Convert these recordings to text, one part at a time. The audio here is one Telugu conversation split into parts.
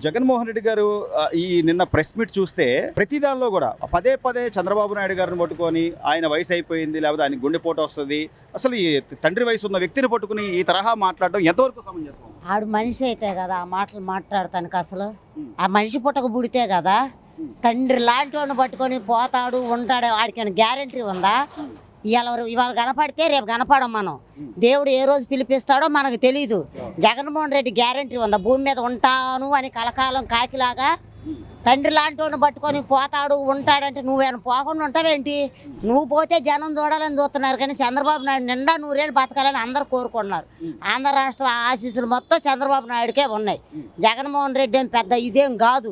జగన్మోహన్ రెడ్డి గారు ఈ నిన్న ప్రెస్ మీట్ చూస్తే ప్రతి దానిలో కూడా పదే పదే చంద్రబాబు నాయుడు గారిని పట్టుకొని ఆయన వయసు అయిపోయింది, లేకపోతే ఆయన గుండెపోటు వస్తుంది, అసలు ఈ తండ్రి వయసు ఉన్న వ్యక్తిని పట్టుకుని ఈ తరహా మాట్లాడడం ఎంతవరకు సమంజసం? ఆడు మనిషి అయితే కదా ఆ మాటలు మాట్లాడతానికి, అసలు ఆ మనిషి పుట్టక పుడితే కదా తండ్రి లాంటి వాడిని పట్టుకొని పోతాడు ఉంటాడు, ఆడికి గ్యారెంటీ ఉందా? ఇవాళ కనపడితే రేపు కనపడం మనం. దేవుడు ఏ రోజు పిలిపిస్తాడో మనకు తెలీదు. జగన్మోహన్ రెడ్డి గ్యారెంటీ ఉందా భూమి మీద ఉంటాను అని కలకాలం కాకిలాగా? తండ్రి లాంటి వాడిని పట్టుకొని పోతాడు ఉంటాడంటే నువ్వేమైనా పోకుండా ఉంటావేంటి? నువ్వు పోతే జనం చూడాలని చూస్తున్నారు, కానీ చంద్రబాబు నాయుడు నిండా నూరేళ్ళు బతకాలని అందరు కోరుకుంటున్నారు. ఆంధ్ర రాష్ట్ర ఆశీస్సులు మొత్తం చంద్రబాబు నాయుడుకే ఉన్నాయి. జగన్మోహన్ రెడ్డి ఏం పెద్ద ఇదేం కాదు.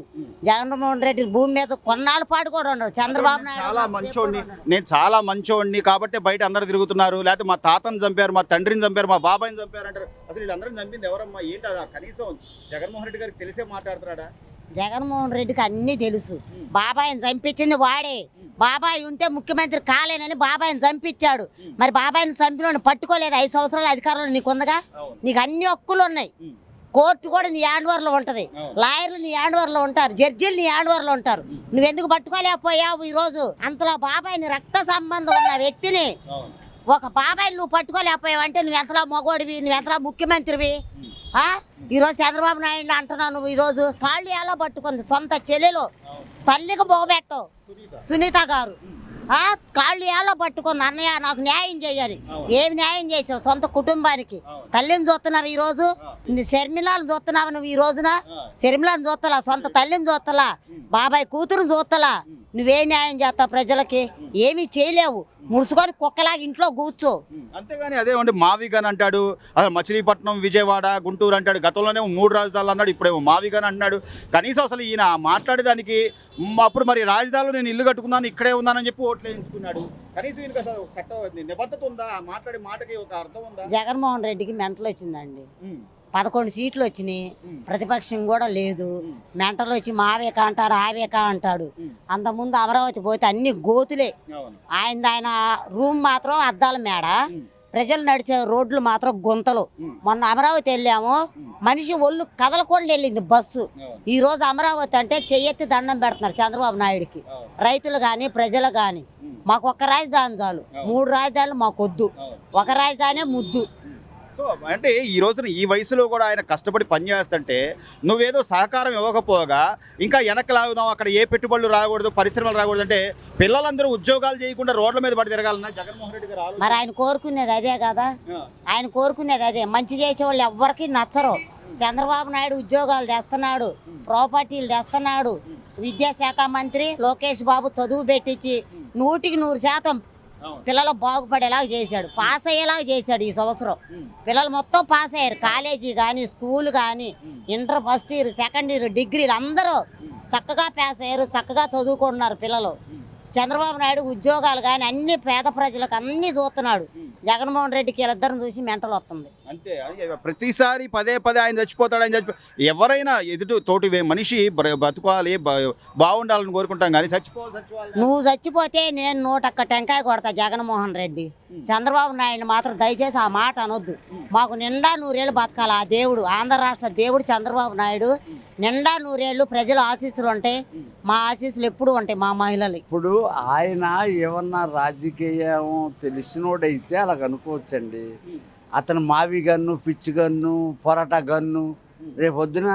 జగన్మోహన్ రెడ్డి భూమి మీద కొన్నాళ్ళ పాటు కూడా ఉండదు. చంద్రబాబు నాయుడు చాలా మంచోడిని, నేను చాలా మంచోడిని కాబట్టి బయట అందరు తిరుగుతున్నారు, లేకపోతే మా తాతని చంపారు, మా తండ్రిని చంపారు, మా బాబాయిని చంపారు అంటారు. అసలు వీళ్ళందరిని చంపింది ఎవరమ్మా? ఏంటి కనీసం జగన్మోహన్ రెడ్డి గారికి తెలిసే మాట్లాడుతున్నాడా? జగన్మోహన్ రెడ్డికి అన్నీ తెలుసు. బాబాయిని చంపించింది వాడే. బాబాయ్ ఉంటే ముఖ్యమంత్రి కాలేనని బాబాయిని చంపించాడు. మరి బాబాయిని చంపిన పట్టుకోలేదు. 5 సంవత్సరాల అధికారంలో నీకుందగా. నీకు అన్ని హక్కులు ఉన్నాయి. కోర్టు కూడా నీ హ్యాండ్ఓవర్లో ఉంటుంది, లాయర్లు నీ హ్యాండ్ఓవర్లో ఉంటారు, జడ్జీలు నీ హ్యాండ్ఓవర్లో ఉంటారు. నువ్వెందుకు పట్టుకోలేకపోయావు ఈరోజు? అంతలో బాబాయిని రక్త సంబంధం ఉన్న వ్యక్తిని ఒక బాబాయిని నువ్వు పట్టుకోలేకపోయావు అంటే నువ్వు ఎంతలా మగోడివి, నువ్వు ఎంతలా ముఖ్యమంత్రివి? ఈరోజు చంద్రబాబు నాయుడు అంటున్నావు. నువ్వు ఈరోజు కాళ్ళు ఎలా పట్టుకుంది సొంత చెల్లెలు తల్లికి బొగబెట్టవు సునీత గారు. కాళ్ళు ఎలా పట్టుకుంది, అన్నయ్య నాకు న్యాయం చేయాలి. ఏమి న్యాయం చేసావు సొంత కుటుంబానికి? తల్లిని చూస్తున్నావు ఈరోజు, షర్మిలాని చూస్తున్నావు నువ్వు ఈ రోజున. షర్మిలాని చూస్తలా, సొంత తల్లిని చూస్తలా, బాబాయ్ కూతురుని చూస్తలా. నువ్వే న్యాయం చేస్తావు ప్రజలకి? ఏమీ చేయలేవు. ముడుచుకొని కుక్కలాగా ఇంట్లో కూర్చో. అంతేగాని అదే ఉండి మావిగాని అంటాడు, అసలు మచిలీపట్నం, విజయవాడ, గుంటూరు అంటాడు. గతంలోనే 3 రాజధానులు అన్నాడు, ఇప్పుడేమో మావిగాని అంటున్నాడు. కనీసం అసలు ఈయన మాట్లాడేదానికి అప్పుడు మరి రాజధానిలో నేను ఇల్లు కట్టుకున్నాను, ఇక్కడే ఉన్నానని చెప్పి ఓట్లు వేయించుకున్నాడు. కనీసం ఈయనకి అసలు చట్ట నిబద్ధత ఉందా? మాట్లాడే మాటకి ఒక అర్థం ఉందా? జగన్మోహన్ రెడ్డికి మెంటలు వచ్చిందండి. 11 సీట్లు వచ్చినాయి, ప్రతిపక్షం కూడా లేదు. మెంటలు వచ్చి మావేక అంటాడు, ఆవేక అంటాడు. అంతకుముందు అమరావతి పోతే అన్ని గోతులే. ఆయన రూమ్ మాత్రం అద్దాల మేడ, ప్రజలు నడిచే రోడ్లు మాత్రం గుంతలు. మొన్న అమరావతి వెళ్ళాము, మనిషి ఒళ్ళు కదలకుండా వెళ్ళింది బస్సు. ఈ రోజు అమరావతి అంటే చెయ్యెత్తి దండం పెడుతున్నారు చంద్రబాబు నాయుడికి. రైతులు కానీ ప్రజలు కానీ మాకు ఒక్క రాజధాని చాలు, 3 రాజధానులు మాకు వద్దు, ఒక రాజధానే ముద్దు. సో అంటే ఈ రోజున ఈ వయసులో కూడా ఆయన కష్టపడి పనిచేస్తుంటే నువ్వేదో సహకారం ఇవ్వకపోగా ఇంకా వెనక్కి లాగుదాం, అక్కడ ఏ పెట్టుబడులు రాకూడదు, పరిశ్రమలు రాకూడదు అంటే పిల్లలందరూ ఉద్యోగాలు చేయకుండా రోడ్ల మీద పడి తిరగాలన్నా జగన్మోహన్ రెడ్డి గారు? మరి ఆయన కోరుకునేది అదే కదా. ఆయన కోరుకునేది అదే. మంచి చేసేవాళ్ళు ఎవ్వరికి నచ్చరు. చంద్రబాబు నాయుడు ఉద్యోగాలు తెస్తున్నాడు, ప్రాపర్టీలు తెస్తున్నాడు. విద్యాశాఖ మంత్రి లోకేష్ బాబు చదువు పెట్టించి 100కి 100% పిల్లలు బాగుపడేలాగా చేశాడు, పాస్ అయ్యేలాగా చేశాడు. ఈ సంవత్సరం పిల్లలు మొత్తం పాస్ అయ్యారు. కాలేజీ కానీ స్కూల్ కానీ inter first year, second year, డిగ్రీలు అందరూ చక్కగా పాస్ అయ్యారు, చక్కగా చదువుకుంటున్నారు పిల్లలు. చంద్రబాబు నాయుడు ఉద్యోగాలు కానీ అన్ని పేద ప్రజలకు అన్ని చూస్తున్నాడు. జగన్మోహన్ రెడ్డికి వీళ్ళిద్దరిని చూసి మెంటలు వస్తుంది. అంతే. ప్రతిసారి పదే పదే ఆయన చచ్చిపోతాడు, ఆయన ఎవరైనా ఎదుటి తోటి మనిషి బతుకోవాలి, బాగుండాలని కోరుకుంటాం కానీ చచ్చిపోవాలి. నువ్వు చచ్చిపోతే నేను 101 టెంకాయ కొడతా జగన్మోహన్ రెడ్డి. చంద్రబాబు నాయుడు మాత్రం దయచేసి ఆ మాట అనొద్దు. మాకు నిండా 100 ఏళ్ళు బతకాలి ఆ దేవుడు, ఆంధ్ర రాష్ట్ర దేవుడు చంద్రబాబు నాయుడు. నిండా 100 ఏళ్ళు ప్రజల ఆశీస్సులు ఉంటాయి, మా ఆశీస్సులు ఎప్పుడు ఉంటాయి మా మహిళలు. ఇప్పుడు ఆయన ఏమన్నా రాజకీయం తెలిసినోడైతే అలా అనుకోవచ్చండి. అతను మావి గన్ను, పిచ్చి గన్ను, పొరటా గన్ను. రేపొద్దున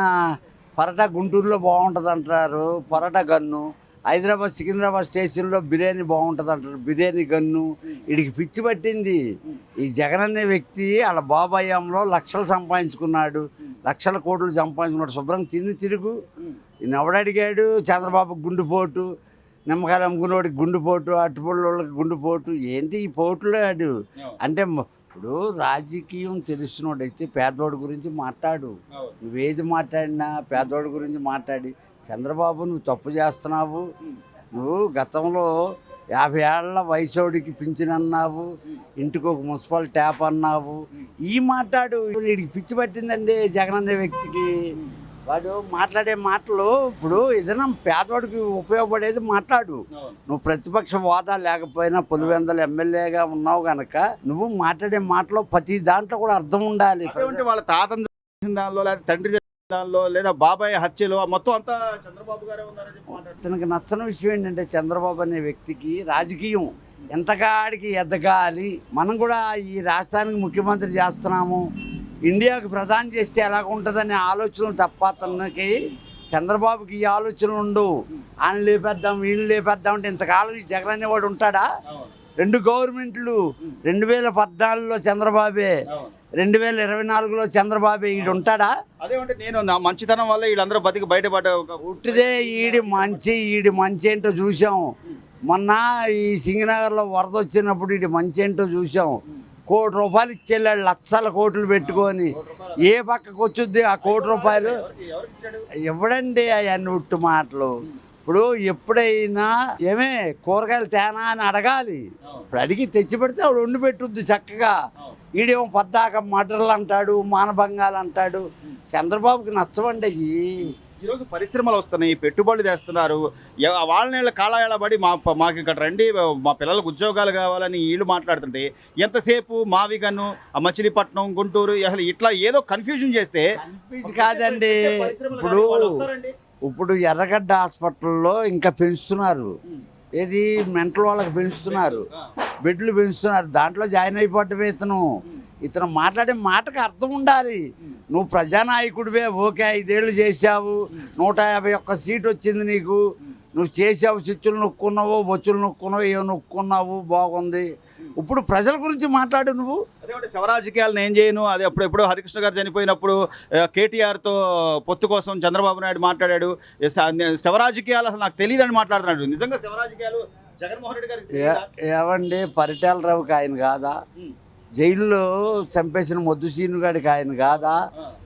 పొరటా గుంటూరులో బాగుంటుంది అంటారు, పొరటా గన్ను. హైదరాబాద్ సికింద్రాబాద్ స్టేషన్లో బిర్యానీ బాగుంటుంది అంటారు, బిర్యానీ గన్ను. వీడికి పిచ్చి పట్టింది. ఈ జగన్ అనే వ్యక్తి వాళ్ళ బాబాయంలో లక్షలు సంపాదించుకున్నాడు, లక్షల కోట్లు సంపాదించుకున్నాడు. శుభ్రంగా తిరుగు. ఈయన ఎవడడిగాడు? చంద్రబాబు గుండుపోటు, నిమ్మకాయలు అమ్ముకునేవాడికి గుండుపోటు, అట్టుపళ్ళకి గుండుపోటు. ఏంటి ఈ పోటులో ఆడు అంటే? ఇప్పుడు రాజకీయం తెలిసినోడైతే పేదవాడి గురించి మాట్లాడు. నువ్వేది మాట్లాడినా పేదవాడి గురించి మాట్లాడి, చంద్రబాబు నువ్వు తప్పు చేస్తున్నావు, నువ్వు గతంలో 50 ఏళ్ల వయసోడికి పింఛన్ అన్నావు, ఇంటికి ఒక మున్సిపల్ ట్యాప్ అన్నావు. ఈ మాట్లాడు. వీడికి పిచ్చి పట్టిందండి జగన్ అనే వ్యక్తికి. వాడు మాట్లాడే మాటలు ఇప్పుడు ఏదైనా పేదవాడికి ఉపయోగపడేది మాట్లాడు. నువ్వు ప్రతిపక్ష హోదా లేకపోయినా పులివెందుల ఎమ్మెల్యేగా ఉన్నావు కనుక నువ్వు మాట్లాడే మాటలో ప్రతి దాంట్లో కూడా అర్థం ఉండాలి. వాళ్ళ తాత తండ్రి దానిలో లేదా బాబాయ్ హత్యలో మొత్తం అంతా చంద్రబాబు గారే ఉన్నారని చెప్పి మాట్లాడుతున్నారు. అతనికి నచ్చని విషయం ఏంటంటే చంద్రబాబు అనే వ్యక్తికి రాజకీయం ఎంతకాడికి ఎదగాలి, మనం కూడా ఈ రాష్ట్రానికి ముఖ్యమంత్రి చేస్తున్నాము, ఇండియాకి ప్రధాని చేస్తే ఎలాగ ఉంటుందనే ఆలోచనలు తప్ప అతనికి చంద్రబాబుకి ఈ ఆలోచనలు ఉండవు. ఆయన లేపేద్దాం వీళ్ళు లేపేద్దాం అంటే ఇంతకాలం ఈ జగన్ అనేవాడు ఉంటాడా? 2 గవర్నమెంట్లు 2014లో చంద్రబాబే, 2024లో చంద్రబాబే, ఈడు ఉంటాడా? అదేమంటే నేను నా మంచితనం వల్ల వీళ్ళందరూ బతికి బయటపడ్డ ఉట్టిదే ఈడి మంచి ఏంటో చూసాం. మొన్న ఈ సింగనగర్లో వరద వచ్చినప్పుడు ఈడి మంచి ఏంటో చూసాం. ₹1 కోటి ఇచ్చేళ్ళాడు, లక్షల కోట్లు పెట్టుకొని. ఏ పక్కకు వచ్చుద్ది ఆ ₹1 కోటి? ఇవ్వడండి అవన్నీ ఉట్టు మాటలు. ఇప్పుడు ఎప్పుడైనా ఏమే కూరగాయలు తేనా అని అడగాలి. ఇప్పుడు అడిగి తెచ్చి పెడితే ఆవిడ వండి పెట్టుద్ది చక్కగా. ఈడేమో పద్దాక మటర్లు అంటాడు, మానభంగాలు అంటాడు. చంద్రబాబుకి నచ్చవండి అయ్యి. ఈరోజు పరిశ్రమలు వస్తున్నాయి, పెట్టుబడులు తెస్తున్నారు, వాళ్ళ కాళాయళబడి మాకు ఇక్కడ రండి, మా పిల్లలకు ఉద్యోగాలు కావాలని వీళ్ళు మాట్లాడుతుంటే ఎంతసేపు మావిగన్ను, మచిలీపట్నం, గుంటూరు అసలు ఇట్లా ఏదో కన్ఫ్యూజన్ చేస్తే కాదండి. ఇప్పుడు ఎర్రగడ్డ హాస్పిటల్లో ఇంకా పెంచుతున్నారు. ఏది మెంటల్ వాళ్ళకి పెంచుతున్నారు, బెడ్లు పెంచుతున్నారు. దాంట్లో జాయిన్ అయిపోవటమే ఇతను మాట్లాడే మాటకు అర్థం ఉండాలి. నువ్వు ప్రజానాయకుడివే, ఓకే 5 ఏళ్ళు చేసావు, 151 సీట్ వచ్చింది నీకు, నువ్వు చేసావు, చిచ్చులు నొక్కున్నావు, బొచ్చులు నొక్కున్నావు, ఏమో నొక్కున్నావు, బాగుంది. ఇప్పుడు ప్రజల గురించి మాట్లాడు నువ్వు. అదే శవరాజకీయాలను ఏం చేయను. అది ఎప్పుడెప్పుడు హరికృష్ణ గారు చనిపోయినప్పుడు కేటీఆర్తో పొత్తు కోసం చంద్రబాబు నాయుడు మాట్లాడాడు. శవరాజకీయాలు అసలు నాకు తెలియదని మాట్లాడుతున్నాడు. నిజంగా శవరాజకీయాలు జగన్మోహన్ రెడ్డి గారికి ఏమండి? పరిటాల రావుకి ఆయన కాదా? జైల్లో చంపేసిన మొద్దు సీను గారికి ఆయన కాదా?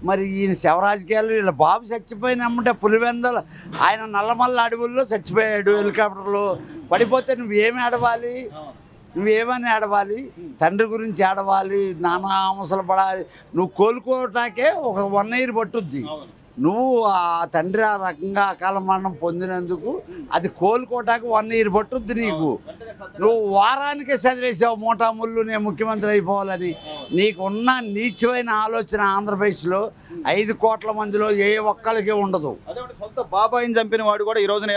మరి ఈయన శవరాజకీయాలు వీళ్ళ బాబు చచ్చిపోయినమ్మంటే పులివెందలు ఆయన నల్లమల్ల అడవుల్లో చచ్చిపోయాడు, హెలికాప్టర్లో పడిపోతే నువ్వేమి ఆడవాలి? నువ్వేమని ఆడవాలి? తండ్రి గురించి ఆడవాలి, నానా ఆమసలు పడాలి. నువ్వు కోలుకోవటాకే ఒక 1 year పట్టుద్ది. నువ్వు ఆ తండ్రి ఆ రకంగా అకాల మరణం పొందినందుకు అది కోలుకోవటానికి 1 year పట్టుద్ది నీకు. నువ్వు వారానికే చదివేసావు మూటా ముళ్ళు నేను ముఖ్యమంత్రి అయిపోవాలని. నీకున్న నీచమైన ఆలోచన ఆంధ్రప్రదేశ్లో 5 కోట్ల మందిలో ఏ ఒక్కరికి ఉండదు. సొంత బాబాయిని చంపిన వాడు కూడా ఈ రోజున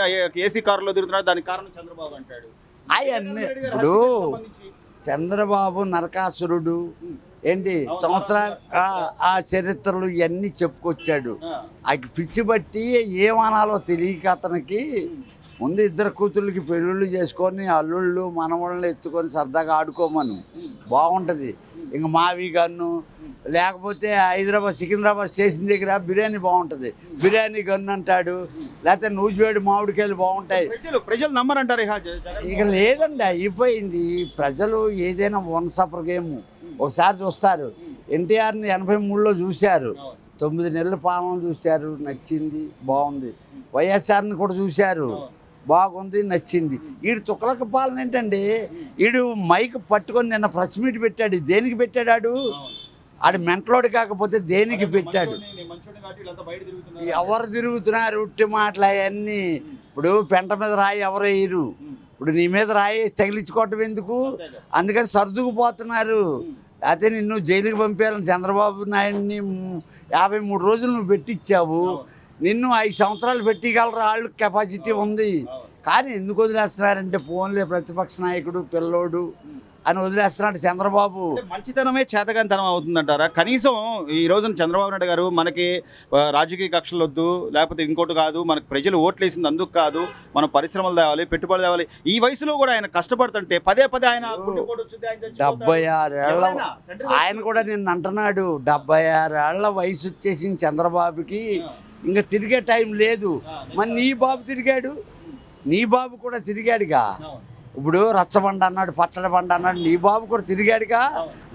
ఏసీ కారులో తిరుగుతున్నాడు. దానికి కారణం చంద్రబాబు అంటాడు. అవన్నీ ఇప్పుడు చంద్రబాబు నరకాసురుడు ఏంటి సంవత్సరాలు ఆ చరిత్రలు ఇవన్నీ చెప్పుకొచ్చాడు. ఆ పిచ్చి బట్టి ఏమనాలో తెలియక అతనికి ముందు 2 కూతుళ్ళకి పెళ్ళిళ్ళు చేసుకొని అల్లుళ్ళు మనవాళ్ళని ఎత్తుకొని సరదాగా ఆడుకోమను, బాగుంటుంది. ఇంక మావి గన్ను లేకపోతే సికింద్రాబాద్ స్టేషన్ దగ్గర బిర్యానీ బాగుంటుంది, బిర్యానీ గన్ను అంటాడు. లేకపోతే నూజివేడు మామిడికాయలు బాగుంటాయి. ప్రజలు నమ్మరంటారు. ఇక లేదండి, అయిపోయింది. ప్రజలు ఏదైనా 1 సఫర్ గేమ్ ఒకసారి చూస్తారు. ఎన్టీఆర్ని 83లో చూశారు, 9 నెలల పాలన చూశారు, నచ్చింది, బాగుంది. వైఎస్ఆర్ని కూడా చూశారు, బాగుంది, నచ్చింది. వీడు తుక్కలక పాలన ఏంటండి? వీడు మైక్ పట్టుకొని నిన్న ప్రెస్ మీట్ పెట్టాడు. దేనికి పెట్టాడు? ఆడు మెంటలోడు కాకపోతే దేనికి పెట్టాడు? ఎవరు తిరుగుతున్నారు? ఉట్టి మాటలు అవన్నీ. ఇప్పుడు పెంట మీద రాయి ఎవరు వేయరు. ఇప్పుడు నీ మీద రాయి తగిలించుకోవటం ఎందుకు? అందుకని సర్దుకుపోతున్నారు. అయితే నిన్ను జైలుకి పంపేయాలని చంద్రబాబు నాయుడిని 53 రోజులు నువ్వు పెట్టించావు. నిన్ను 5 సంవత్సరాలు పెట్టగలరు, వాళ్ళు కెపాసిటీ ఉంది. కానీ ఎందుకు వదిలేస్తున్నారంటే ఫోన్లే ప్రతిపక్ష నాయకుడు పిల్లోడు అని వదిలేస్తున్నాడు చంద్రబాబు. మంచితనమే చేతగానితనం అవుతుందంటారా? కనీసం ఈ రోజున చంద్రబాబు నాయుడు గారు మనకి రాజకీయ కక్షలు వద్దు, లేకపోతే ఇంకోటి కాదు, మనకు ప్రజలు ఓట్లు వేసింది అందుకు కాదు, మనం పరిశ్రమలు తేవాలి, పెట్టుబడులు తేవాలి. ఈ వయసులో కూడా ఆయన కష్టపడుతుంటే పదే ఆయన 76 ఏళ్ళ ఆయన కూడా నిన్ను అంటున్నాడు. 76 ఏళ్ళ వయసు వచ్చేసింది చంద్రబాబుకి, ఇంకా తిరిగే టైం లేదు. మరి నీ బాబు తిరిగాడు, నీ బాబు కూడా తిరిగాడుగా. ఇప్పుడు రచ్చబండ అన్నాడు, పచ్చడి బండ అన్నాడు, నీ బాబు కూడా తిరిగాడుగా.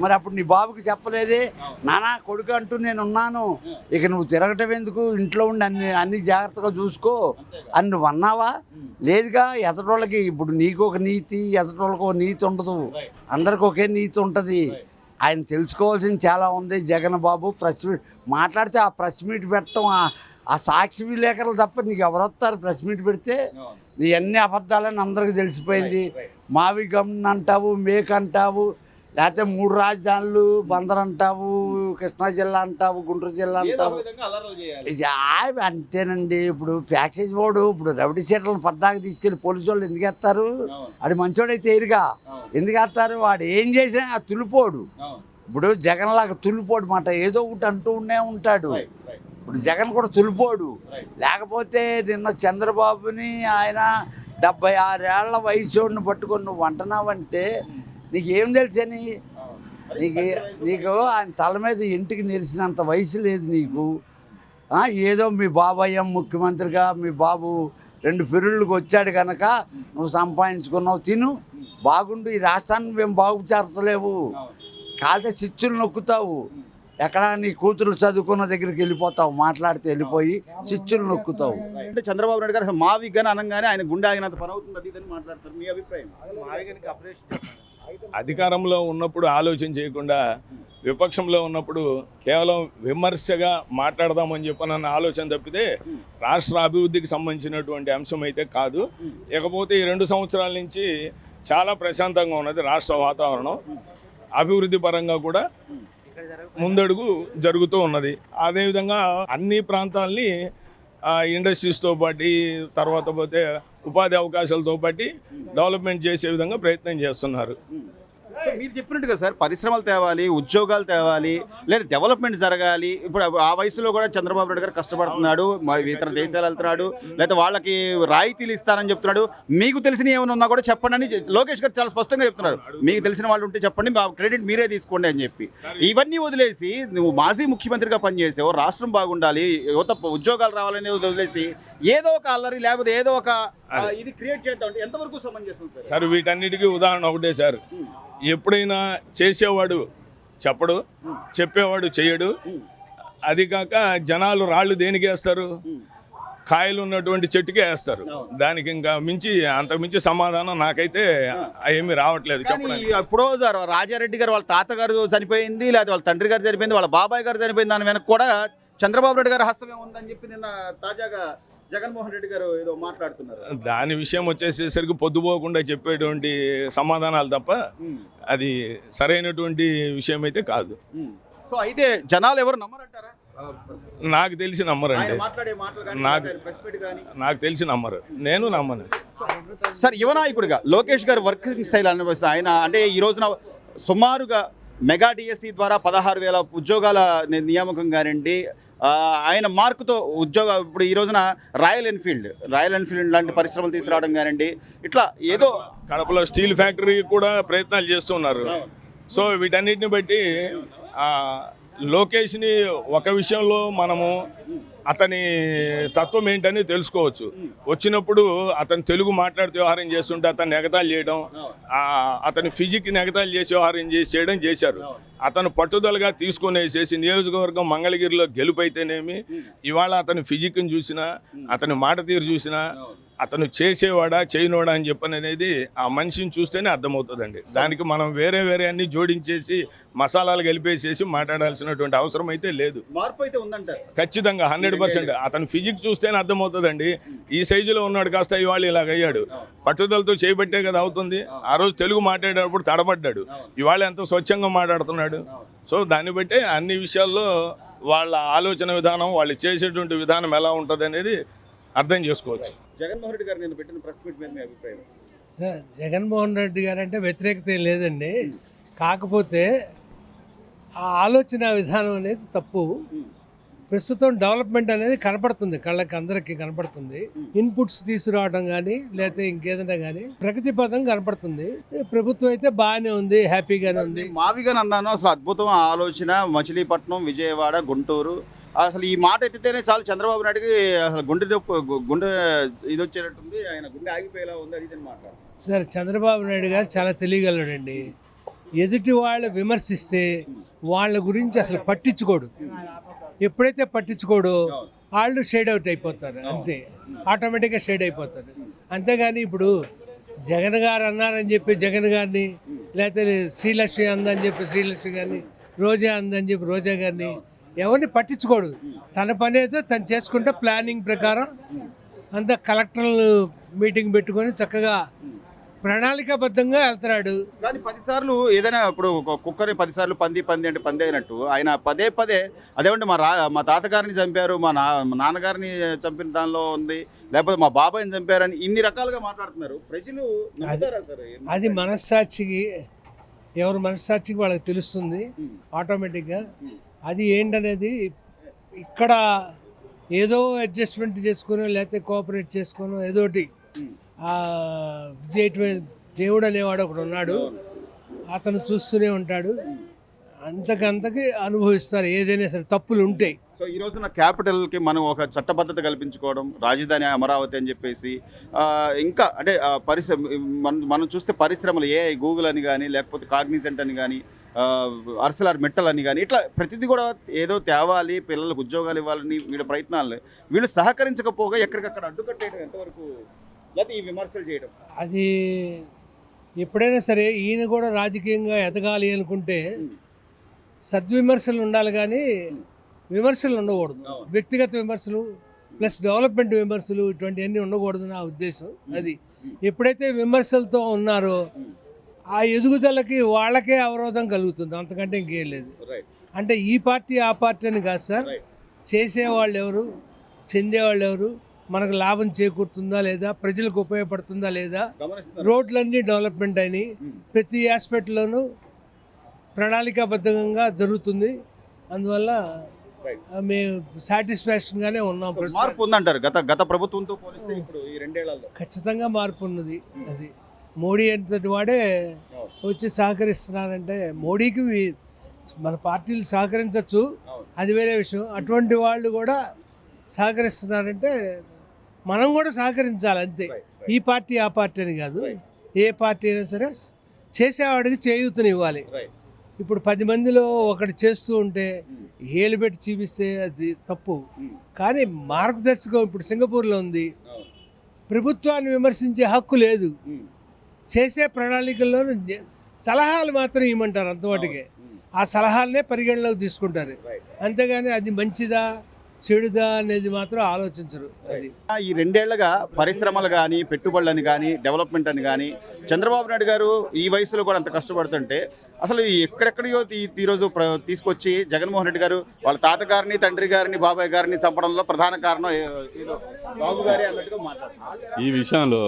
మరి అప్పుడు నీ బాబుకి చెప్పలేదే, నానా కొడుకు అంటూ నేను ఉన్నాను, ఇక నువ్వు తిరగటం ఎందుకు, ఇంట్లో ఉండి అన్ని జాగ్రత్తగా చూసుకో అని నువ్వు అన్నావా? లేదుగా. ఎదటోళ్ళకి ఇప్పుడు నీకు ఒక నీతి, ఎదటోళ్ళకి ఒక నీతి ఉండదు, అందరికి ఒకే నీతి ఉంటుంది. ఆయన తెలుసుకోవాల్సింది చాలా ఉంది. జగన్ బాబు ప్రెస్ మీట్ మాట్లాడితే ఆ ప్రెస్ మీట్ పెట్టడం, ఆ సాక్షి విలేకరులు తప్ప నీకు ఎవరు వస్తారు ప్రెస్ మీట్ పెడితే? నీ అన్ని అబద్ధాలని అందరికీ తెలిసిపోయింది. మావి గమ్ అంటావు, మేక్ అంటావు, లేకపోతే 3 రాజధానులు బందర్ అంటావు, కృష్ణా జిల్లా అంటావు, గుంటూరు జిల్లా అంటావు. అంతేనండి. ఇప్పుడు ప్యాకేజ్ వాడు ఇప్పుడు రౌడీ సీట్లను పద్దాకి తీసుకెళ్ళి పోలీసు వాళ్ళు ఎందుకు వేస్తారు? అది మంచోడైతే ఎరుగా ఎందుకు వేస్తారు? వాడు ఏం చేసినా ఆ తులిపోడు. ఇప్పుడు జగన్ లాగా తులిపోడు మాట ఏదో ఒకటి అంటూనే ఉంటాడు. ఇప్పుడు జగన్ కూడా తులిపోడు. లేకపోతే నిన్న చంద్రబాబుని ఆయన 76 ఏళ్ల వయసుని పట్టుకొని నువ్వు అంటున్నావంటే నీకేం తెలుసని? నీకు ఆయన తల మీద ఇంటికి నిలిచినంత వయసు లేదు నీకు. ఏదో మీ బాబాయ్ ముఖ్యమంత్రిగా మీ బాబు 2 ఫిరుళ్ళకి వచ్చాడు కనుక నువ్వు సంపాదించుకున్నావు, తిను బాగుండు. ఈ రాష్ట్రాన్ని మేము బాగు చేర్చలేవు. కాలితే చిచ్చులు నొక్కుతావు. ఎక్కడ నీ కూతురు చదువుకున్న దగ్గరికి వెళ్ళిపోతావు, మాట్లాడితే వెళ్ళిపోయి చిచ్చులు నొక్కుతావు. అంటే చంద్రబాబు నాయుడు గారు మా విగ్గన అనగానే ఆయన గుండె ఆగినంత పని అవుతుంది అది ఇదని మాట్లాడతారు. మీ అభిప్రాయం? అధికారంలో ఉన్నప్పుడు ఆలోచన చేయకుండా విపక్షంలో ఉన్నప్పుడు కేవలం విమర్శగా మాట్లాడదామని చెప్పనన్న ఆలోచన తప్పితే రాష్ట్ర అభివృద్ధికి సంబంధించినటువంటి అంశం అయితే కాదు. ఇకపోతే ఈ 2 సంవత్సరాల నుంచి చాలా ప్రశాంతంగా ఉన్నది రాష్ట్ర వాతావరణం. అభివృద్ధి పరంగా కూడా ముందడుగు జరుగుతూ ఉన్నది. అదేవిధంగా అన్ని ప్రాంతాలని ఇండస్ట్రీస్తో పాటు తర్వాత పోతే ఉపాధి అవకాశాలతో పాటు డెవలప్మెంట్ చేసే విధంగా ప్రయత్నం చేస్తున్నారు. మీరు చెప్పినట్టుగా సార్ పరిశ్రమలు తేవాలి, ఉద్యోగాలు తేవాలి, లేదా డెవలప్మెంట్ జరగాలి. ఇప్పుడు ఆ వయసులో కూడా చంద్రబాబు నాయుడు గారు కష్టపడుతున్నాడు, మరి ఇతర దేశాలు వెళ్తున్నాడు, లేదా వాళ్ళకి రాయితీలు ఇస్తారని చెప్తున్నాడు. మీకు తెలిసిన ఏమైనా ఉన్నా కూడా చెప్పండి అని లోకేష్ గారు చాలా స్పష్టంగా చెప్తున్నారు. మీకు తెలిసిన వాళ్ళు ఉంటే చెప్పండి, మా క్రెడిట్ మీరే తీసుకోండి అని చెప్పి. ఇవన్నీ వదిలేసి నువ్వు మాజీ ముఖ్యమంత్రిగా పనిచేసావు, రాష్ట్రం బాగుండాలి, యువత ఉద్యోగాలు రావాలని వదిలేసి ఏదో ఒక అల్లరి లేకపోతే ఏదో ఒక ఇది క్రియేట్ చేద్దాం అంటే ఎంతవరకు సమంజసం సార్? వీటన్నిటికీ ఉదాహరణ ఒకటే సార్. ఎప్పుడైనా చేసేవాడు చెప్పడు, చెప్పేవాడు చేయడు. అది కాక జనాలు రాళ్ళు దేనికి వేస్తారు? కాయలు ఉన్నటువంటి చెట్టుకే వేస్తారు. దానికి ఇంకా మించి అంతకు మించి సమాధానం నాకైతే ఏమీ రావట్లేదు చెప్పడానికి. ఇప్పుడు రాజారెడ్డి గారు వాళ్ళ తాతగారు చనిపోయింది, లేదా వాళ్ళ తండ్రి గారు చనిపోయింది, వాళ్ళ బాబాయ్ గారు చనిపోయింది, దాని వెనక కూడా చంద్రబాబు నాయుడు గారు హస్తమే ఉందని చెప్పి నిన్న తాజాగా జగన్మోహన్ రెడ్డి గారు ఏదో మాట్లాడుతున్నారు. దాని విషయం వచ్చేసేసరికి పొద్దుపోకుండా చెప్పేటువంటి సమాధానాలు తప్ప అది సరైనటువంటి విషయం అయితే కాదు. సో అయితే జనాలు ఎవరు నమ్మరంటారా? నాకు తెలిసి నమ్మరండి. నాకు తెలిసి నమ్మరు, నేను నమ్మను. సార్ యువ నాయకుడిగా లోకేష్ గారు వర్కింగ్ స్టైల్ అనిపిస్తుంది. ఆయన అంటే ఈ రోజున సుమారుగా మెగా డిఎస్సి ద్వారా 16,000 ఉద్యోగాల నియామకం కానివ్వండి, ఆయన మార్కుతో ఇప్పుడు ఈ రోజున రాయల్ ఎన్ఫీల్డ్ లాంటి పరిశ్రమలు తీసుకురావడం కానివ్వండి, ఇట్లా ఏదో కడపలో స్టీల్ ఫ్యాక్టరీ కూడా ప్రయత్నాలు చేస్తున్నారు. సో వీటన్నిటిని బట్టి లోకేష్ని ఒక విషయంలో మనము అతని తత్వం ఏంటని తెలుసుకోవచ్చు. వచ్చినప్పుడు అతను తెలుగు మాట్లాడుతూ వ్యవహారం చేస్తుంటే అతన్ని ఎగతాళి చేయడం, అతని ఫిజిక్ని ఎగతాళి చేసి వ్యవహారం చేయడం చేశారు. అతను పట్టుదలగా తీసుకునేసేసి నియోజకవర్గం మంగళగిరిలో గెలుపైతేనేమి, ఇవాళ అతని ఫిజిక్ని చూసినా, అతని మాట తీరు చూసినా, అతను చేసేవాడా చేయనోడా అని చెప్పని అనేది ఆ మనిషిని చూస్తేనే అర్థమవుతుందండి. దానికి మనం వేరే అన్ని జోడించేసి మసాలాలు కలిపేసేసి మాట్లాడాల్సినటువంటి అవసరం అయితే లేదు. మార్పు అయితే ఉందంటారు ఖచ్చితంగా 100%. అతను ఫిజిక్స్ చూస్తేనే అర్థమవుతుందండి. ఈ సైజులో ఉన్నాడు కాస్త ఇవాళ ఇలాగయ్యాడు. పట్టుదలతో చేయబట్టే కదా అవుతుంది. ఆ రోజు తెలుగు మాట్లాడేటప్పుడు తడబడ్డాడు, ఇవాళ ఎంతో స్వచ్ఛంగా మాట్లాడుతున్నాడు. సో దాన్ని బట్టే అన్ని విషయాల్లో వాళ్ళ ఆలోచన విధానం, వాళ్ళు చేసేటువంటి విధానం ఎలా ఉంటుంది అనేది అర్థం చేసుకోవచ్చు. జగన్మోహన్ రెడ్డి గారు నేను పెట్టిన ప్రెస్ మీట్ మీద మీ అభిప్రాయం? సార్ జగన్మోహన్ రెడ్డి గారు అంటే వ్యతిరేకత ఏం లేదండి. కాకపోతే ఆ ఆలోచన విధానం అనేది తప్పు. ప్రస్తుతం డెవలప్మెంట్ అనేది కనపడుతుంది, కళ్ళకి అందరికీ కనపడుతుంది. ఇన్పుట్స్ తీసుకురావడం కానీ లేకపోతే ఇంకేదైనా కానీ ప్రగతి పదం కనపడుతుంది. ప్రభుత్వం అయితే బాగానే ఉంది, హ్యాపీగానే ఉంది. మావిగా అన్నాను అసలు అద్భుతం ఆలోచన. మచిలీపట్నం, విజయవాడ, గుంటూరు, అసలు ఈ మాట ఎత్తితేనే చాలు చంద్రబాబు నాయుడుకి అసలు గుండె ఇది వచ్చేటట్టుంది, ఆయన గుండె ఆగిపోయేలా ఉంది అది మాట. సార్ చంద్రబాబు నాయుడు గారు చాలా తెలియగలడండి. ఎదుటి వాళ్ళు విమర్శిస్తే వాళ్ళ గురించి అసలు పట్టించుకోడు. ఎప్పుడైతే పట్టించుకోడో వాళ్ళు షేడ్ అవుట్ అయిపోతారు, అంతే, ఆటోమేటిక్గా షేడ్ అయిపోతారు. అంతేగాని ఇప్పుడు జగన్ గారు అన్నారని చెప్పి జగన్ గారిని, లేకపోతే శ్రీలక్ష్మి అందని చెప్పి శ్రీలక్ష్మి గారిని, రోజా అందని చెప్పి రోజా గారిని ఎవరిని పట్టించుకోడు. తన పని అయితే తను చేసుకుంటే ప్లానింగ్ ప్రకారం అంతా కలెక్టర్లు మీటింగ్ పెట్టుకొని చక్కగా ప్రణాళికాబద్ధంగా వెళ్తున్నాడు. కానీ 10 సార్లు ఏదైనా ఇప్పుడు ఒక కుక్కని 10 సార్లు పంది అంటే పంది అయినట్టు ఆయన పదే అదేమంటే మా తాతగారిని చంపారు, మా నాన్నగారిని చంపిన దానిలో ఉంది, లేకపోతే మా బాబాయిని చంపారని ఇన్ని రకాలుగా మాట్లాడుతున్నారు. ప్రజలు నమ్ముతారా సార్? అది మనస్సాక్షికి, ఎవరి మనస్సాక్షికి వాళ్ళకి తెలుస్తుంది ఆటోమేటిక్గా. అది ఏంటనేది ఇక్కడ ఏదో అడ్జస్ట్మెంట్ చేసుకుని లేకపోతే కోఆపరేట్ చేసుకుని ఏదోటి దేవుడు అనేవాడు ఒకడు ఉన్నాడు, అతను చూస్తూనే ఉంటాడు. అంతకంతకి అనుభవిస్తారు ఏదైనా సరే, తప్పులు ఉంటాయి. సో ఈ రోజున క్యాపిటల్కి మనం ఒక చట్టబద్ధత కల్పించుకోవడం, రాజధాని అమరావతి అని చెప్పేసి ఇంకా అంటే మనం చూస్తే పరిశ్రమలు గూగుల్ అని కానీ లేకపోతే కాగ్నిజెంట్ అని కానీ అర్సలార్ మెట్టల్ అని కానీ ఇట్లా ప్రతిదీ కూడా ఏదో తేవాలి, పిల్లలకు ఉద్యోగాలు ఇవ్వాలని వీళ్ళ ప్రయత్నాలు, వీళ్ళు సహకరించకపోగా ఎక్కడికక్కడ అడ్డుకట్టేయడం ఎంతవరకు, లేకపోతే ఈ విమర్శలు చేయడం? అది ఎప్పుడైనా సరే ఈయన కూడా రాజకీయంగా ఎదగాలి అనుకుంటే సద్విమర్శలు ఉండాలి కానీ విమర్శలు ఉండకూడదు. వ్యక్తిగత విమర్శలు ప్లస్ డెవలప్మెంట్ విమర్శలు ఇటువంటివన్నీ ఉండకూడదు నా ఉద్దేశం. అది ఎప్పుడైతే విమర్శలతో ఉన్నారో ఆ ఎదుగుదలకి వాళ్ళకే అవరోధం కలుగుతుంది, అంతకంటే ఇంకేం లేదు. అంటే ఈ పార్టీ ఆ పార్టీ అని కాదు సార్, చేసేవాళ్ళు ఎవరు, చెందేవాళ్ళు ఎవరు, మనకు లాభం చేకూరుతుందా లేదా, ప్రజలకు ఉపయోగపడుతుందా లేదా, రోడ్లన్నీ డెవలప్మెంట్ అయినాయి, ప్రతి ఆస్పెక్ట్లోనూ ప్రణాళికాబద్ధంగా జరుగుతుంది. అందువల్ల మేము సాటిస్ఫాక్షన్గానే ఉన్నాం. మార్పు ఉందంటారు గత ప్రభుత్వంతో పోలిస్తే ఇప్పుడు ఈ 2 ఏళ్లలో? ఖచ్చితంగా మార్పు ఉన్నది. అది మోడీ అంతటి వాడే వచ్చి సహకరిస్తున్నారంటే, మోడీకి మన పార్టీలు సహకరించవచ్చు, అది వేరే విషయం. అటువంటి వాళ్ళు కూడా సహకరిస్తున్నారంటే మనం కూడా సహకరించాలి అంతే. ఈ పార్టీ ఆ పార్టీ అని కాదు, ఏ పార్టీ అయినా సరే చేసేవాడికి చేయూతనివ్వాలి. ఇప్పుడు 10 మందిలో ఒకటి చేస్తూ ఉంటే ఏలు పెట్టి చూపిస్తే అది తప్పు. కానీ మార్గదర్శకం ఇప్పుడు సింగపూర్లో ఉంది, ప్రభుత్వాన్ని విమర్శించే హక్కు లేదు, చేసే ప్రణాళికల్లో సలహాలు మాత్రం ఇవ్వమంటారు అంతవాటికే. ఆ సలహాలనే పరిగణలోకి తీసుకుంటారు, అంతేగాని అది మంచిదా చెడుదా అనేది మాత్రం ఆలోచించరు. అది ఈ 2 ఏళ్లుగా పరిశ్రమలు కానీ పెట్టుబడులని కానీ డెవలప్మెంట్ అని కానీ చంద్రబాబు నాయుడు గారు ఈ వయసులో కూడా అంత కష్టపడుతుంటే అసలు ఎక్కడెక్కడియో ఈరోజు తీసుకొచ్చి జగన్మోహన్ రెడ్డి గారు వాళ్ళ తాతగారిని, తండ్రి గారిని, బాబాయ్ గారిని చంపడంలో ప్రధాన కారణం బాబు గారి అన్నట్టుగా మాట్లాడుతున్నారు. ఈ విషయంలో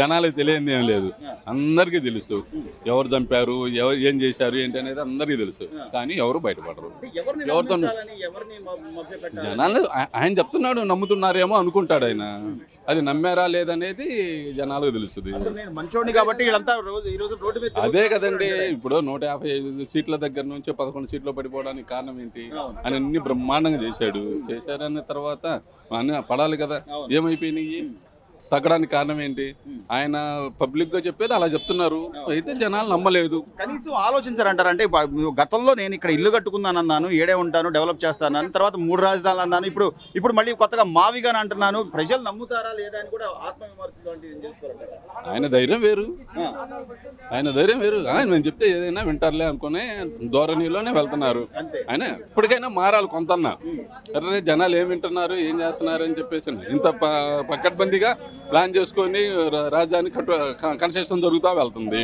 జనాలకు తెలియదు ఏం లేదు, అందరికీ తెలుసు ఎవరు చంపారు, ఎవరు ఏం చేశారు ఏంటి అనేది అందరికీ తెలుసు. కానీ ఎవరు బయటపడరు. ఎవరితో జనాలు ఆయన చెప్తున్నాడు, నమ్ముతున్నారేమో అనుకుంటాడు ఆయన, అది నమ్మారా లేదనేది జనాలకు తెలుస్తుంది. అదే కదండి, ఇప్పుడు 155 సీట్ల దగ్గర నుంచి 11 సీట్లు పడిపోవడానికి కారణం ఏంటి? ఆయన అన్ని బ్రహ్మాండంగా చేశారన్న తర్వాత అన్నీ పడాలి కదా, ఏమైపోయినాయి? తగ్గడానికి కారణం ఏంటి? ఆయన పబ్లిక్ గా చెప్పేది అలా చెప్తున్నారు, అయితే జనాలు నమ్మలేదు. కనీసం ఆలోచించారంటారు. అంటే గతంలో నేను ఇక్కడ ఇల్లు కట్టుకుందాను అన్నాను, ఏడే ఉంటాను, డెవలప్ చేస్తాను, తర్వాత 3 రాజధానులు అన్నాను, ఇప్పుడు మళ్ళీ కొత్తగా మావిగాని అంటున్నాను, ప్రజలు నమ్ముతారా లేదా అని కూడా ఆత్మవిమర్శ ఆయన ధైర్యం వేరు, ఆయన ధైర్యం వేరు. నేను చెప్తే ఏదైనా వింటారులే అనుకునే ధోరణిలోనే వెళ్తున్నారు. ఆయన ఇప్పటికైనా మారాలి కొంతన్నా. అరే జనాలు ఏం వింటున్నారు, ఏం చేస్తున్నారు అని చెప్పేసి ఇంత పకడ్బందీగా ప్లాన్ చేసుకొని రాజధాని కన్స్ట్రక్షన్ జరుగుతూ వెళ్తుంది.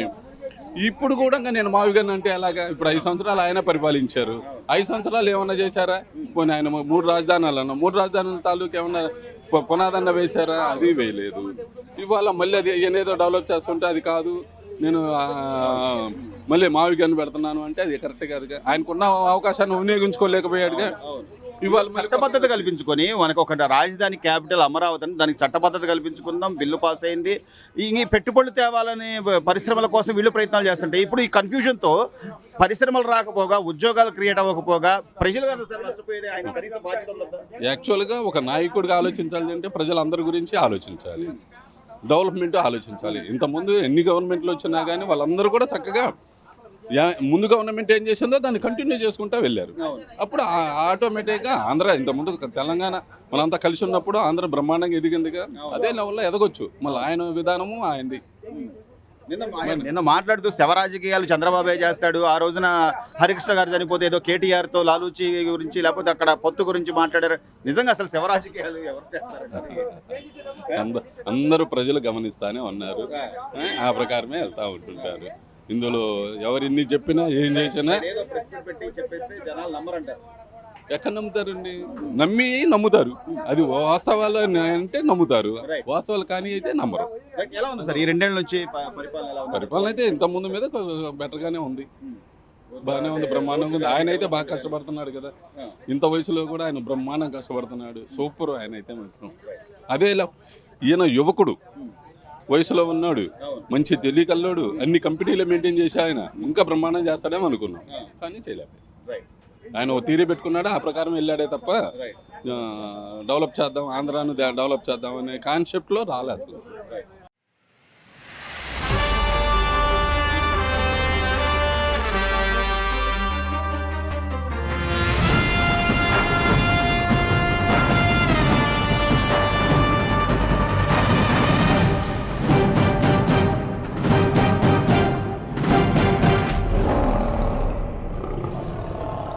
ఇప్పుడు కూడా నేను మావిగాని అంటే అలాగా, ఇప్పుడు 5 సంవత్సరాలు ఆయన పరిపాలించారు, 5 సంవత్సరాలు ఏమన్నా చేశారా? పోనీ ఆయన 3 రాజధానులు అన్న 3 రాజధానుల తాలూకు ఏమన్నా పునాదన్న వేశారా? అది వేయలేదు. ఇవాళ మళ్ళీ అది ఏదో డెవలప్ చేస్తుంటే అది కాదు, నేను మళ్ళీ మావిగాని పెడుతున్నాను అంటే అది కరెక్ట్ కాదుగా. ఆయనకున్న అవకాశాన్ని వినియోగించుకోలేకపోయాడుగా. ఇవాళ చట్టబద్ధత కల్పించుకొని మనకు ఒక రాజధాని క్యాపిటల్ అమరావతి అని దానికి చట్టబద్ధత కల్పించుకుందాం, బిల్లు పాస్ అయింది, ఈ పెట్టుబడులు తేవాలని పరిశ్రమల కోసం వీళ్ళు ప్రయత్నాలు చేస్తుంటే ఇప్పుడు ఈ కన్ఫ్యూజన్తో పరిశ్రమలు రాకపోగా, ఉద్యోగాలు క్రియేట్ అవ్వకపోగా ప్రజలు కదా సార్ నష్టపోయేది. ఆయన కనీస బాధ్యత యాక్చువల్గా ఒక నాయకుడిగా ఆలోచించాలి అంటే ప్రజలందరి గురించి ఆలోచించాలి, డెవలప్మెంట్ ఆలోచించాలి. ఇంతకుముందు ఎన్ని గవర్నమెంట్లు వచ్చినా కానీ వాళ్ళందరూ కూడా చక్కగా ముందు గవర్నమెంట్ ఏం చేసిందో దాన్ని కంటిన్యూ చేసుకుంటూ వెళ్ళారు. అప్పుడు ఆటోమేటిక్గా ఆంధ్ర ఇంతకుముందు తెలంగాణ మనంతా కలిసి ఉన్నప్పుడు ఆంధ్ర బ్రహ్మాండంగా ఎదిగిందిగా, అదే లెవెల్లో ఎదగొచ్చు. మళ్ళీ ఆయన విధానము ఆయనది. నిన్న మాట్లాడుతూ శవ రాజకీయాలు చంద్రబాబే చేస్తాడు, ఆ రోజున హరికృష్ణ గారు చనిపోతే ఏదో కేటీఆర్ తో లాలూచి గురించి లేకపోతే అక్కడ పొత్తు గురించి మాట్లాడారు. నిజంగా అసలు శవ రాజకీయాలు ఎవరు చేస్తారు? అందరూ ప్రజలు గమనిస్తానే ఉన్నారు. ఆ ప్రకారమే వెళ్తా ఉంటుంటారు. ఇందులో ఎవరు ఎన్ని చెప్పినా ఏం చేసినా ఏదో ప్రెస్ మీట్ పెట్టి చెప్పేస్తే జనాలు నమ్మరంటారు. ఎక్కడ నమ్ముతారండి? నమ్ముతారు. అది వాస్తవాలు అంటే నమ్ముతారు, వాస్తవాలు కానీ అయితే నమ్మరు. ఎలా ఉంది సార్ ఈ 2 ఏళ్ల నుంచి పరిపాలన ఎలా ఉంది? పరిపాలన అయితే ఇంత ముందు మీద బెటర్గానే ఉంది, బాగానే ఉంది, బ్రహ్మాండంగా ఉంది. ఆయన అయితే బాగా కష్టపడుతున్నాడు కదా, ఇంత వయసులో కూడా ఆయన బ్రహ్మాండం కష్టపడుతున్నాడు. సూపర్ ఆయన అయితే మాత్రం. అదే ఈయన యువకుడు, వయసులో ఉన్నాడు, మంచి తెలియకల్లోడు, అన్ని కంపెనీలు మెయింటైన్ చేసి ఆయన ఇంకా బ్రహ్మాండం చేస్తాడేమో అనుకున్నాం, కానీ చేయలేదు. ఆయన ఒక తీరి పెట్టుకున్నాడు, ఆ ప్రకారం వెళ్ళాడే తప్ప డెవలప్ చేద్దాం, ఆంధ్రాను డెవలప్ చేద్దాం అనే కాన్సెప్ట్లో రాలే అసలు.